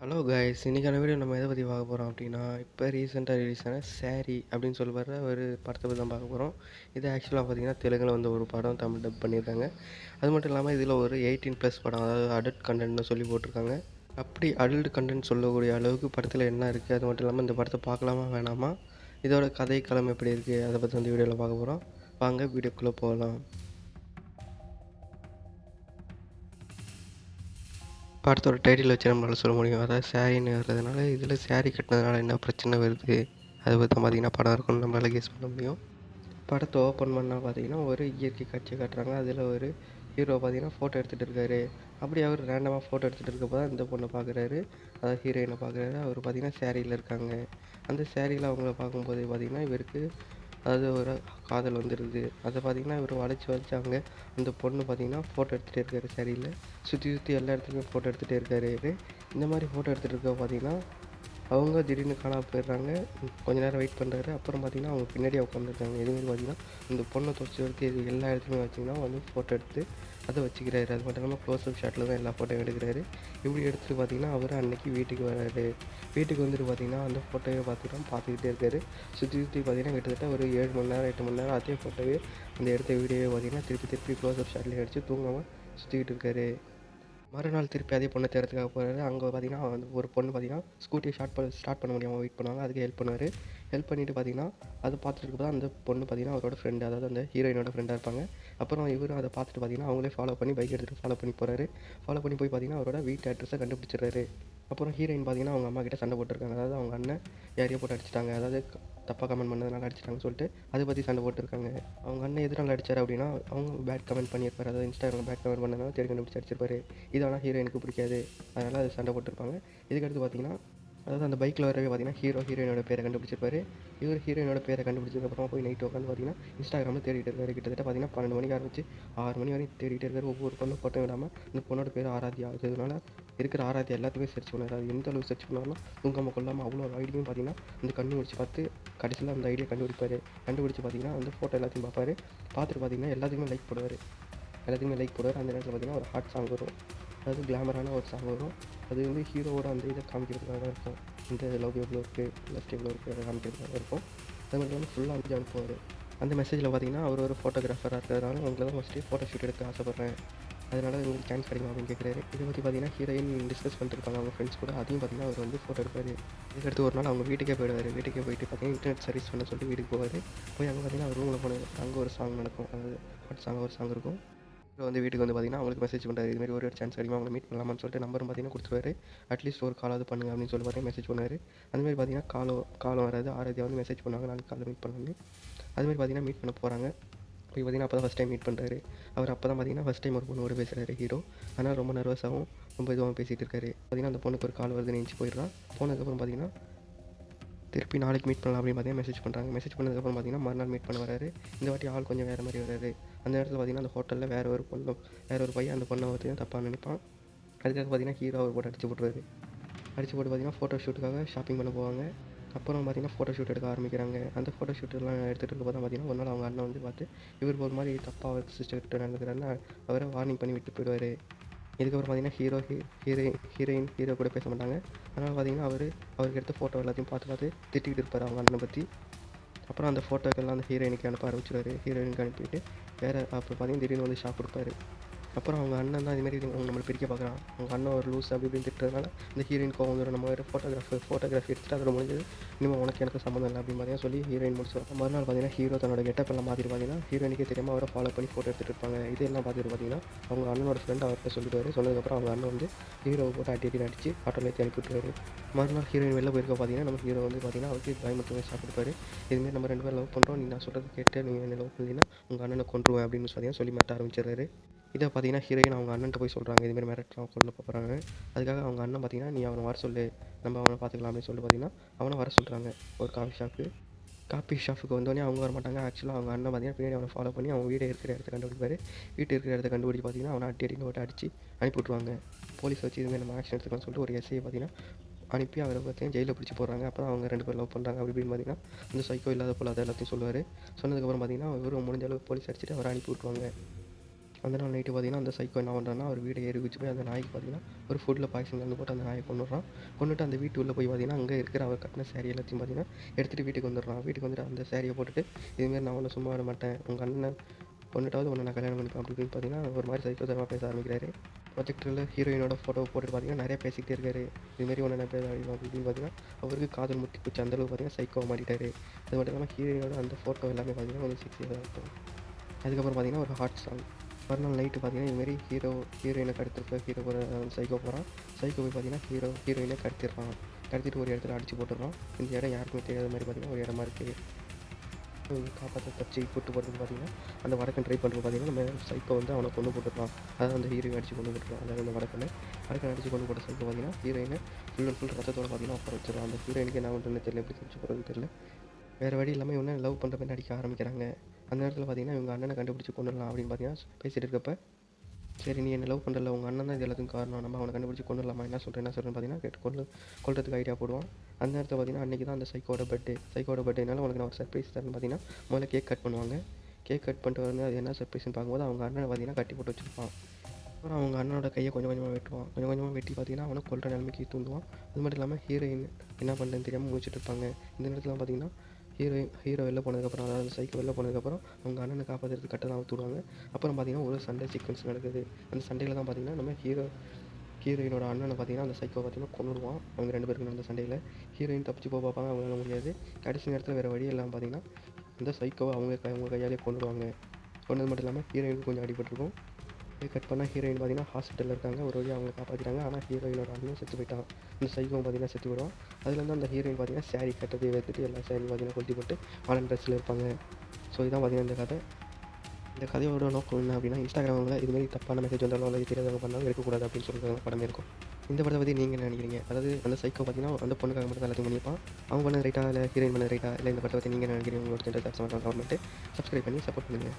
Hello guys, இன்னைக்கான video நம்ம எதை பற்றி பார்க்க போகிறோம் அப்படின்னா, இப்போ ரீசெண்டாக ரிலீஸ் ஆன சாரி அப்படின்னு சொல்லி வர ஒரு படத்தை பற்றி தான் பார்க்க போகிறோம். இது ஆக்சுவலாக பார்த்தீங்கன்னா தெலுங்கில் வந்து ஒரு படம் தமிழ் டப் பண்ணியிருக்காங்க. அது மட்டும் இல்லாமல் இதில் ஒரு 18+ படம், அதாவது அடல்ட் கண்டென்ட்னு சொல்லி போட்டிருக்காங்க. அப்படி அடல்ட் கண்டென்ட் சொல்லக்கூடிய அளவுக்கு படத்தில் என்ன இருக்குது, அது மட்டும் இல்லாமல் இந்த படத்தை பார்க்கலாமா வேணாமா, இதோட கதை களம் எப்படி இருக்குது, அதை பற்றி வந்து வீடியோவில் பார்க்க போகிறோம். வாங்க வீடியோக்குள்ளே போகலாம். படத்தோட டைட்டில் வச்சு நம்மளால் சொல்ல முடியும். அதாவது சாரின்னு வர்றதுனால இதில் சாரி கட்டினதுனால என்ன பிரச்சனை வருது, அதை பற்றி பார்த்திங்கன்னா படம் இருக்குன்னு நம்மளால் கெஸ் பண்ண முடியும். படத்தை ஓப்பன் பண்ணால் பார்த்திங்கன்னா ஒரு இயற்கை காட்சியை காட்டுறாங்க. அதில் ஒரு ஹீரோ பார்த்திங்கன்னா ஃபோட்டோ எடுத்துகிட்டு இருக்காரு. அப்படி அவர் ரேண்டமாக ஃபோட்டோ எடுத்துகிட்டு இருக்கப்போ தான் இந்த பொண்ணை பார்க்குறாரு, அதாவது ஹீரோயினை பார்க்குறாரு. அவர் பார்த்திங்கன்னா சாரியில் இருக்காங்க. அந்த சாரியில் அவங்கள பார்க்கும்போது பார்த்திங்கன்னா இவருக்கு அதாவது ஒரு காதல் வந்துடுது. அதை பார்த்திங்கன்னா இவர் வளைச்சி அவங்க அந்த பொண்ணு பார்த்திங்கன்னா ஃபோட்டோ எடுத்துகிட்டே இருக்காரு சாரியில். சுற்றி எல்லா இடத்துலையுமே ஃபோட்டோ எடுத்துகிட்டே இருக்காரு. இந்த மாதிரி ஃபோட்டோ எடுத்துகிட்டு இருக்க பார்த்திங்கன்னா அவங்க திடீர்னு காணாம போயிடுறாங்க. கொஞ்ச நேரம் வெயிட் பண்ணுறாரு. அப்புறம் பார்த்திங்கன்னா அவங்க பின்னாடியே உட்காந்துருக்காங்க. இதுமாரி பார்த்திங்கன்னா அந்த பொண்ணை துடைச்சி வரைக்கும் எல்லா இடத்துலையுமே வச்சிங்கன்னா வந்து ஃபோட்டோ எடுத்து அதை வச்சுக்கிறாரு. அது மட்டும் இல்லாமல் க்ளோஸ்அப் ஷாட்டில் தான் எல்லா ஃபோட்டோவும் எடுக்கிறாரு. இப்படி எடுத்துகிட்டு பார்த்திங்கன்னா அவர் அன்றைக்கி வீட்டுக்கு வராரு. வீட்டுக்கு வந்துட்டு பார்த்திங்கன்னா அந்த ஃபோட்டோவை பார்த்துக்கிட்டே இருக்காரு. சுற்றி பார்த்திங்கன்னா கிட்டத்தட்ட ஒரு 7 மணி நேரம் 8 மணி நேரம் அதே ஃபோட்டோவே அந்த எடுத்த வீடியோவை பார்த்திங்கன்னா திருப்பி க்ளோஸ்அப் ஷாட்லேயே அடித்து தூங்காமல் சுற்றிக்கிட்டு இருக்காரு. மறுநாள் திருப்பி அதே பொண்ணை தேடுறதுக்காக போகிறாரு. அங்கே பார்த்திங்கன்னா வந்து ஒரு பொண்ணு பார்த்திங்கன்னா ஸ்கூட்டியை ஸ்டார்ட் பண்ண முடியாமல் வெயிட் பண்ணுவாங்க. அதுக்கு ஹெல்ப் பண்ணுவார். ஹெல்ப் பண்ணிவிட்டு பார்த்திங்கன்னா அதை பார்த்துட்டு இருக்கப்போ அந்த பொண்ணு பார்த்திங்கன்னா அவரோட ஃப்ரெண்டு, அதாவது அந்த ஹீரோயினோட ஃப்ரெண்டாக இருப்பாங்க. அப்புறம் இவரும் அதை பார்த்துட்டு பார்த்திங்கன்னா அவங்களே ஃபாலோ பண்ணி பைக் எடுத்துகிட்டு ஃபாலோ பண்ணி போகிறாரு. ஃபாலோ பண்ணி போய் பார்த்திங்கன்னா அவரோட வீட்டு அட்ரஸை கண்டுபிடிச்சிடுறாரு. அப்புறம் ஹீரோயின் பார்த்திங்கன்னா அவங்க அம்மா கிட்ட சண்டை போட்டிருக்காங்க. அதாவது அவங்க அண்ணன் யாரையோ போட்டு அடிச்சிட்டாங்க, அதாவது தப்பாக கமெண்ட் பண்ணதுனால அடிச்சிட்டாங்கன்னு சொல்லிட்டு அதை பற்றி சண்டை போட்டிருக்காங்க. அவங்க அண்ணன் எதனால அடித்தார் அப்படின்னா அவங்க பேட் கமெண்ட் பண்ணியிருப்பார், அதாவது இன்ஸ்டாகிராம் பேட் கமெண்ட் பண்ணதுனால தேடி கண்டுபிடிச்சி அடிச்சிருப்பாரு. இது ஆனால் ஹீரோயினுக்கு பிடிக்காது, அதனால் அது சண்டை போட்டிருப்பாங்க. இதுக்கடுத்து பார்த்திங்கன்னா அதாவது அந்த பைக்கில் வரவே பார்த்திங்கன்னா ஹீரோயினோட பேரை கண்டுபிடிச்சிருப்பாரு. இவர் ஹீரோயினோட பேரை கண்டுபிடிச்சதுக்கப்புறம் போய் நைட்டு உட்காந்து பார்த்திங்கன்னா இன்ஸ்டாகிராமில் தேடிட்டு இருக்காரு. கிட்டத்தட்ட பார்த்திங்கன்னா 12 மணிக்கு ஆரம்பிச்சு 6 மணி வரையும் தேடிட்டு இருக்காரு. ஒவ்வொரு பொண்ணும் ஃபோட்டோ விடாமல் இந்த பொண்ணோட பேர் ஆராத்யா. அதனால இருக்கிற ஆராத்யா எல்லாத்துக்குமே சர்ச் பண்ணார். அது எந்த அளவுக்கு சர்ச் பண்ணாருன்னா தூங்காமல் கொள்ளாமல் அவ்வளோ ஐடியும் பார்த்திங்கன்னா அந்த கண்ணு முடிச்சு பார்த்து கடைசியில் அந்த ஐடியா கண்டுபிடிச்சி பார்த்திங்கன்னா அந்த ஃபோட்டோ எல்லாத்தையும் பார்ப்பாரு. பார்த்துட்டு பார்த்திங்கன்னா எல்லாத்துக்குமே லைக் போடுவார். அந்த நேரத்தில் பார்த்திங்கன்னா ஒரு ஹாட் சாங் வரும், அதாவது கிளாமரான ஒரு சாங் வரும். அது வந்து ஹீரோவோட அந்த இதை காமிக்கிறதுக்காக தான் இருக்கும். இந்த லவ் எவ்வளோ இருக்குது, லஸ்ட் எவ்வளோ இருக்குது அதை காமிக்கிறதுக்காக இருக்கும். அது மட்டும் இல்லாமல் ஃபுல்லாக வந்து அனுப்புவார். அந்த மெசேஜில் பார்த்திங்கன்னா அவர் ஒரு ஃபோட்டோகிராஃபராக இருக்கிறதுனால உங்களை தான் ஃபஸ்ட்டு ஃபோட்டோ ஷூட் எடுக்க ஆசைப்பட்றேன், அதனால் உங்களுக்கு சான்ஸ் கிடைக்கும் அப்படின்னு கேட்குறாரு. இதை பற்றி பார்த்திங்கன்னா ஹீரோயின் டிஸ்கஸ் பண்ணிருப்பாங்க அவங்க ஃப்ரெண்ட்ஸ் கூட. அதையும் பார்த்திங்கன்னா அவர் வந்து ஃபோட்டோ எடுப்பார். இதுக்கடுத்து ஒரு நாள் அவங்க வீட்டுக்கே போயிடுவார். வீட்டுக்கே போயிட்டு பார்த்திங்கன்னா இன்டர்நெட் சர்வீஸ் பண்ண சொல்லிட்டு வீட்டுக்கு போவார். போய் அங்கே பார்த்திங்கன்னா அவர் ரூமில் போன அங்கே ஒரு சாங் நடக்கும், அதாவது ஹாட் ஒரு சாங் இருக்கும். வந்து வீட்டுக்கு வந்து பார்த்திங்கன்னா அவங்களுக்கு மெசேஜ் பண்ணுறாரு, இதுமாரி ஒரு சான்ஸ் கிடைக்குமா அவங்களை மீட் பண்ணலாமான்னு சொல்லிட்டு நம்பரும் பார்த்திங்கன்னா கொடுத்துருவாரு. அட்லீஸ்ட் ஒரு காலாவது பண்ணுங்க அப்படின்னு சொல்லி பார்த்திங்கன்னா மெசேஜ் பண்ணுவார். அதுமாதிரி பார்த்திங்கன்னா காலம் வராது. ஆராத்யா வந்து மெசேஜ் பண்ணுவாங்க, நாளைக்கு காலையில் மீட் பண்ணலாம்னு. அதுமாதிரி பார்த்திங்கன்னா மீட் பண்ண போகிறாங்க. போய் பார்த்திங்கன்னா அப்போ தான் ஃபஸ்ட் டைம் மீட் பண்ணுறாரு. அவர் அப்போ தான் பார்த்திங்கன்னா ஃபஸ்ட் டைம் ஒரு பொண்ணோட பேசுகிறாரு ஹீரோ. அதனால் ரொம்ப நர்வஸாகவும் ரொம்ப இதுவாகவும் பேசிகிட்டு இருக்காரு. பார்த்திங்கன்னா அந்த பொண்ணுக்கு ஒரு கால் வருதுன்னு நினச்சி போயிடுறான். போனதுக்கப்புறம் பார்த்திங்கன்னா திருப்பி நாளைக்கு மீட் பண்ணலாம் அப்படின்னு பார்த்திங்கன்னா மெசேஜ் பண்ணுறாங்க. மெசேஜ் பண்ணதுக்கப்புறம் பார்த்திங்கன்னா மறுநாள் மீட் பண்ண வராரு. இந்த வாட்டி ஆள் கொஞ்சம் வேறு மாதிரி வராரு. அந்த இடத்துல பார்த்திங்கன்னா அந்த ஹோட்டலில் வேறு ஒரு பையன் அந்த பொண்ணை பார்த்திங்கன்னா தப்பாக நினைப்பான். அதுக்காக பார்த்திங்கன்னா ஹீரோ அவர் போட்டு அடிச்சு போட்டு பார்த்திங்கன்னா ஃபோட்டோ ஷூட்டுக்காக ஷாப்பிங் பண்ண போவாங்க. அப்புறம் பார்த்திங்கன்னா ஃபோட்டோ ஷூட் எடுக்க ஆரம்பிக்கிறாங்க. அந்த ஃபோட்டோ ஷூட்டெல்லாம் எடுத்துகிட்டு இருக்க தான் பார்த்திங்கன்னா ஒரு நாள் அவங்க அண்ணன் வந்து பார்த்து இவர் ஒரு மாதிரி தப்பாக சிஸ்டர்கிட்ட நடந்துக்கிறாருன்னு அவரை வார்னிங் பண்ணி விட்டு போயிடுவார். இதுக்கப்புறம் பார்த்திங்கன்னா ஹீரோயின் ஹீரோ கூட பேச மாட்டாங்க. அதனால் பார்த்திங்கன்னா அவருக்கு எடுத்த ஃபோட்டோ எல்லாத்தையும் பார்த்து திட்டிகிட்டு இருப்பார் அவங்க அண்ணனை பற்றி. அப்புறம் அந்த ஃபோட்டோக்கெல்லாம் அந்த ஹீரோயினுக்கு அனுப்ப ஆரம்பிச்சிடுவார். ஹீரோயினுக்கு அனுப்பிட்டு வேறு அப்புறம் பார்த்திங்கன்னா திடீர்னு வந்து ஷாக் கொடுப்பாரு. அப்புறம் அவங்க அண்ணன் தான் இதுமாரி அவங்க நம்மளை பிரிக்க பார்க்குறான், அவங்க அண்ணன் ஒரு லூஸ் அப்படி இப்படின்னு திட்டுறதுனால இந்த ஹீரோயின் கோவம் வந்துடும். நம்ம வேறு ஃபோட்டோகிராஃபி எடுத்துகிட்டு அதோட முடிஞ்சது, இனிமேல் உனக்கு எனக்கு சம்மந்தம் இல்லை அப்படின்னு பார்த்தீங்கன்னா சொல்லி ஹீரோயின் முடிச்சுருவாங்க. மறுநாள் பார்த்திங்கன்னா ஹீரோ தன்னோட கெட்டப் எல்லாம் மாற்றிட்டு பார்த்திங்கன்னா ஹீரோயினுக்கே தெரியாமல் அவரை ஃபாலோ பண்ணி ஃபோட்டோ எடுத்துகிட்டு இருப்பாங்க. இதெல்லாம் பார்த்துட்டு பார்த்திங்கன்னா அவங்க அண்ணனோட ஃப்ரெண்ட் அவர்கிட்ட சொல்லிடுவார். சொன்னதுக்கப்புறம் அவங்க அண்ணன் வந்து ஹீரோவை போட்டு அடி அடித்து ஆட்டோவில் ஏற்றி அனுப்பிவிட்டுருவாரு. மறுநாள் ஹீரோயின் வெளில போயிருக்க பார்த்திங்கன்னா நம்ம ஹீரோ வந்து பார்த்திங்கன்னா அவருக்கு பயமுறுத்துவே சாப்பிட்டுருப்பாரு. இதுமாரி நம்ம 2 பேரும் லவ் பண்ணுறோம், நீ நான் சொல்கிறது கேட்டு நீங்கள் என்ன லவ் பண்ணிங்கன்னா உங்கள் அண்ணனை கொன்றுவேன் அப்படின்னு பார்த்தீங்கன்னா சொல்லி மிரட்ட ஆரம்பிச்சிடுறாரு. இதை பார்த்திங்கன்னா ஹீரோயின் அவங்க அண்ணன்ட்ட போய் சொல்கிறாங்க, இதுமாரி மிரட்டலாம் கொல்ல போகிறாங்க. அதுக்காக அவங்க அண்ணன் பார்த்திங்கன்னா நீ அவனை வர சொல்லு, நம்ம அவனை பார்த்துக்கலாம் அப்படின்னு சொல்லிட்டு பார்த்திங்கன்னா அவனை வர சொல்கிறாங்க ஒரு காஃபி ஷாப்புக்கு வந்தோடனே அவங்க வர மாட்டாங்க. ஆக்சுவலாக அவங்க அண்ணன் பார்த்திங்கன்னா பின்னாடி அவனை ஃபாலோ பண்ணி அவங்க வீடு இருக்கிற இடத்த கண்டுபிடிப்பார். வீட்டு இருக்கிற இடத்த கண்டுபிடிச்சி பார்த்திங்கன்னா அவனை அடின்னு போட்டு அடித்து அனுப்பி விட்ருவாங்க. போலீஸ் வச்சு இதுமாதிரி நம்ம ஆக்ஷன் எடுத்துக்கலாம்னு சொல்லிட்டு ஒரு எஸ்ஐயை பார்த்திங்கன்னா அனுப்பி அவரை பார்த்திங்கன்னா ஜெயிலில் பிடிச்சி போடுறாங்க. அப்புறம் அவங்க 2 பேரும் லவ் பண்ணுறாங்க அப்படி இப்படின்னு பார்த்திங்கன்னா அந்த சைக்கோ இல்லாத போல் அதை எல்லாத்தையும் சொல்லுவார். சொன்னதுக்கப்புறம் பார்த்திங்கன்னா இவரும் முடிஞ்ச அளவுக்கு போலீஸ் அடிச்சுட்டு அவரை அனுப்பி விட்ருவாங்க. அந்த நாள் நைட்டு பார்த்தீங்கன்னா, அந்த சைக்கோ என்ன பண்ணுறான்னா, அவர் வீட ஏறி குதிச்சு போய் அந்த நாய்க்கு பார்த்தீங்கன்னா, ஒரு ஃபுட்ல பாய்சன் கலந்து போட்டு அந்த நாய கொன்னுடுறான். கொன்னுட்டு அந்த வீட்டு உள்ள போய் பார்த்தீங்கன்னா, அங்க இருக்கிற அவர் கட்டின சாரி எல்லாத்தையும் பார்த்தீங்கன்னா, எடுத்துட்டு வீட்டுக்கு வந்துடுறான். வீட்டுக்கு வந்துட்டு அந்த சாரிய போட்டுட்டு, இதுமாரி நான் உன்ன சும்மா விட மாட்டேன். உங்க அண்ணன கொன்னுட்டாவது உன்ன நான் கல்யாணம் பண்ணிப்பேன் அப்படி இப்படின்னு பார்த்தீங்கன்னா, ஒரு மாரி சைக்கோ தனமா பேச ஆரம்பிக்கிறாரு. ப்ரொஜெக்டரில் ஹீரோயினோட ஃபோட்டோவ போட்டுட்டு பார்த்தீங்கன்னா, நெறைய பேசிக்கிட்டே இருக்காரு. இதுமாரி உன்ன நான் எப்படியாவது அடிப்பேன் அப்படி இப்படின்னு பார்த்தீங்கன்னா, அவருக்கு காதல் முத்தி போச்சு. அந்த அளவுக்கு பார்த்தீங்கன்னா, சைக்கோவா மாறிட்டாரு. அது மட்டும் இல்லாம ஹீரோயினோட அந்த ஃபோட்டோ எல்லாமே பார்த்தீங்கன்னா, கொஞ்சம் செக்ஸியா தான் இருக்கும். அதுக்கப்புறம் பார்த்தீங்கன்னா, ஒரு ஹாட் சாங். மறுநாள் நைட்டு பார்த்தீங்கன்னா, இதுமாரி ஹீரோயின கடத்திருக்க ஹீரோ கூட சைக்கோ போகிறான். சைக்கோ போய் பார்த்தீங்கன்னா, ஹீரோயினை கடத்திடுறான். கடத்திட்டு ஒரு இடத்துல அடிச்சு போட்டுடுறான். இந்த இடம் யாருக்குமே தெரியாத மாதிரி பார்த்தீங்கன்னா, ஒரு இடமா இருக்குது. காப்பாற்ற தப்பிச்சு கூட்டு போகிறதுக்கு பார்த்தீங்கன்னா, அந்த வடக்கன் ட்ரை பண்ணுறது பார்த்தீங்கன்னா, நம்ம சைக்கோ வந்து அவனை கொன்று போட்டுடுறான். அதாவது அந்த ஹீரோயின் அடிச்சு கொன்று போட்டுருவான். அதாவது அந்த வடக்கன் அடிச்சு கொன்று போட்ட சைக்கோ பார்த்தீங்கன்னா, ஹீரோயினை ஃபுல் அண்ட் ஃபுல் ரத்தத்தோட பார்த்தீங்கன்னா உட்கார வச்சிடறான். அந்த ஹீரோயினுக்கு என்ன பண்ணுறதுன்னு தெரியல, எப்படி தப்பிச்சு போகிறதுன்னு தெரியல. வேறு வழி இல்லாமல் இவனை லவ் பண்ணுற மாதிரி நடிக்க ஆரம்பிக்கிறாங்க. அந்த நேரத்தில் பார்த்தீங்கன்னா, இவங்க அண்ணனை கண்டுபிடிச்சி கொண்டுடலாம் அப்படின்னு பார்த்தீங்கன்னா பேசிகிட்டு இருக்கப்ப, சரி நீ என்ன லவ் பண்ணுறல, உங்கள் அண்ணன் தான் இது எல்லாத்துக்கும் காரணம், நம்ம அவனை கண்டுபிடிச்சி கொண்டுடலாமா, என்ன சொல்கிறேன்னு பார்த்தீங்கன்னா கேட்டு கொல்றதுக்கு ஐடியா போடுவான். அந்த நேரத்தில் பார்த்தீங்கன்னா, அன்றைக்கி தான் அந்த சைக்கோட பர்த்டேனால உனக்கு நான் ஒரு சர்ப்ரைஸ் தரேன்னு பார்த்தீங்கன்னா, முதல்ல கேக் கட் பண்ணுவாங்க. கேக் கட் பண்ணிட்டு வந்து அது என்ன சர்ப்ரைஸ்னு பார்க்கும்போது அவங்க அண்ணனை பார்த்தீங்கன்னா கட்டி போட்டு வச்சுருப்பான். அப்புறம் அவங்க அண்ணனோட கையை கொஞ்சம் கொஞ்சமாக வெட்டுவான். கொஞ்சம் கொஞ்சமாக வெட்டி பார்த்தீங்கன்னா, அவனை கொல்ற நிலைமைக்கு தூண்டுவான். அது மட்டும் இல்லாமல் ஹீரோயின் என்ன பண்ணுறதுன்னு தெரியாமல் முழிச்சிட்டு இருப்பாங்க. இந்த நேரத்தில் பார்த்தீங்கன்னா, ஹீரோ வெளில போனதுக்கப்புறம், அதாவது அந்த சைக்கோ வெளில போனதுக்கப்புறம் அவங்க அண்ணனை காப்பாற்றுறதுக்கு கட்டை தான் விடுவாங்க. அப்புறம் பார்த்தீங்கன்னா, ஒரு சண்டை சீக்வன்ஸ் நடக்குது. அந்த சண்டையில் தான் பார்த்தீங்கன்னா, நம்ம ஹீரோயினோட அண்ணனை பார்த்தீங்கன்னா, அந்த சைக்கோ பார்த்தீங்கன்னா கொன்னுடுவான். அவங்க 2 பேருக்கு நடந்த சண்டையில் ஹீரோயின் தப்பிச்சு பார்ப்பாங்க, அவங்களால முடியாது. கடைசி நேரத்தில் வேறு வழி இல்லாமல் பார்த்தீங்கன்னா, அந்த சைக்கோவை அவங்க கையாலே கொன்னுடுவாங்க. கொன்னது மட்டும் இல்லாமல் ஹீரோயினுக்கு கொஞ்சம் அடிபட்டிருக்கும். கட் பண்ணால் ஹீரோயின் பார்த்தீங்கன்னா ஹாஸ்பிட்டலில் இருக்காங்க. ஒரு வழியாக அவங்கள காப்பாற்றிட்டாங்க. ஆனால் ஹீரோயினோட அண்ணன் செத்து போயிட்டான். இந்த சைக்கோவும் பார்த்தீங்கன்னா செத்து போயிடுவான். அதுலேருந்து அந்த ஹீரோயின் பார்த்தீங்கன்னா சாரி கட்டதை எடுத்துட்டு எல்லா சாரியும் பார்த்தீங்கன்னா கொளுத்தி போட்டு மாடர்ன் ட்ரெஸ்ஸில் இருப்பாங்க. ஸோ இதான் பார்த்தீங்கன்னா இந்த கதை. இந்த கதையோட நோக்கம் என்ன அப்படின்னா, இன்ஸ்டாகிராமில் இதுமாரி தப்பான மெசேஜ் வந்தாலும் அல்லது தெரியாதவங்க பண்ணாலும் இருக்கக்கூடாது அப்படின்னு சொல்லிட்டு படமே இருக்கும். இந்த படத்தை பற்றி நீங்கள் என்ன நினைக்கிறீங்க? அதாவது அந்த சைக்கோ பார்த்தீங்கன்னா அந்த பொண்ணுக்காக மட்டும் தான் எல்லாத்தையும் பண்ணியிருப்பான். அவங்க பண்ணது ரைட்டா, இல்லை ஹீரோயின் பண்ணது ரைட்டா, இல்லை இந்த படத்தை பற்றி நீங்கள் என்ன நினைக்கிறீங்க? உங்களோட கமெண்ட்டு சப்ஸ்கிரைப் பண்ணி சப்போர்ட் பண்ணுங்கள்.